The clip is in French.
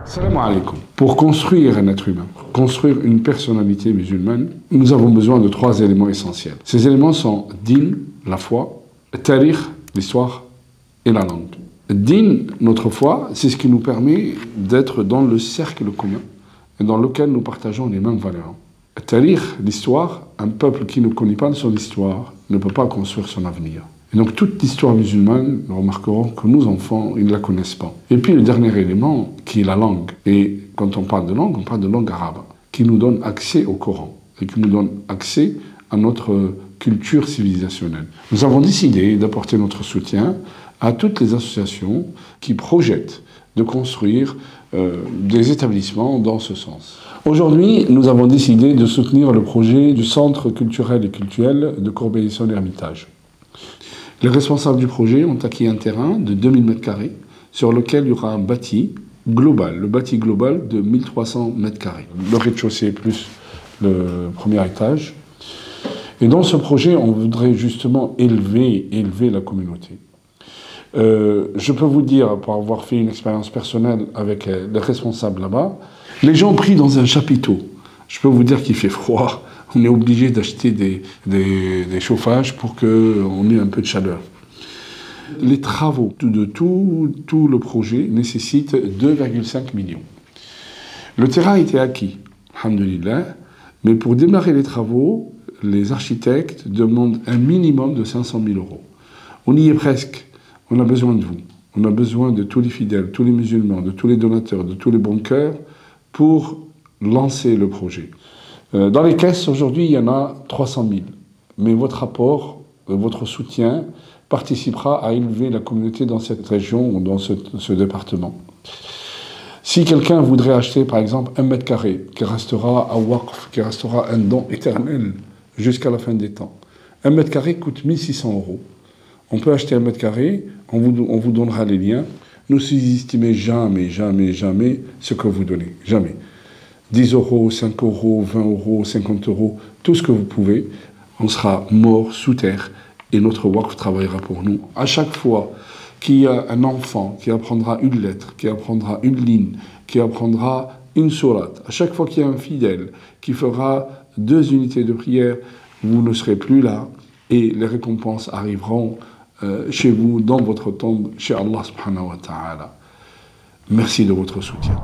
Salam alaikum. Pour construire un être humain, pour construire une personnalité musulmane, nous avons besoin de 3 éléments essentiels. Ces éléments sont din, la foi, tarikh, l'histoire, et la langue. Din, notre foi, c'est ce qui nous permet d'être dans le cercle commun et dans lequel nous partageons les mêmes valeurs. Tarikh, l'histoire, un peuple qui ne connaît pas son histoire ne peut pas construire son avenir. Et donc toute l'histoire musulmane, nous remarquerons que nos enfants, ils ne la connaissent pas. Et puis le dernier élément, qui est la langue. Et quand on parle de langue arabe, qui nous donne accès au Coran et qui nous donne accès à notre culture civilisationnelle. Nous avons décidé d'apporter notre soutien à toutes les associations qui projettent de construire des établissements dans ce sens. Aujourd'hui, nous avons décidé de soutenir le projet du Centre culturel et cultuel de Corbeil-Essonnes-Hermitage. Les responsables du projet ont acquis un terrain de 2000 m² sur lequel il y aura un bâti global, le bâti global de 1300 m². Le rez-de-chaussée plus le premier étage. Et dans ce projet, on voudrait justement élever la communauté. Je peux vous dire, pour avoir fait une expérience personnelle avec les responsables là-bas, les gens pris dans un chapiteau. Je peux vous dire qu'il fait froid. On est obligé d'acheter des chauffages pour qu'on ait un peu de chaleur. Les travaux de tout le projet nécessitent 2,5 millions. Le terrain a été acquis, alhamdoulilah, mais pour démarrer les travaux, les architectes demandent un minimum de 500 000 €. On y est presque. On a besoin de vous. On a besoin de tous les fidèles, tous les musulmans, de tous les donateurs, de tous les bons cœurs pour lancer le projet. Dans les caisses, aujourd'hui, il y en a 300 000. Mais votre apport, votre soutien participera à élever la communauté dans cette région ou dans ce département. Si quelqu'un voudrait acheter, par exemple, 1 m² qui restera à waqf, qui restera un don éternel jusqu'à la fin des temps, 1 m² coûte 1 600 €. On peut acheter 1 m², on vous donnera les liens. Ne sous-estimez jamais ce que vous donnez. Jamais. 10 €, 5 €, 20 €, 50 €, tout ce que vous pouvez. On sera mort sous terre et notre waqf travaillera pour nous. À chaque fois qu'il y a un enfant qui apprendra une lettre, qui apprendra une ligne, qui apprendra une sourate, à chaque fois qu'il y a un fidèle qui fera 2 unités de prière, vous ne serez plus là et les récompenses arriveront chez vous, dans votre tombe, chez Allah subhanahu wa ta'ala. Merci de votre soutien.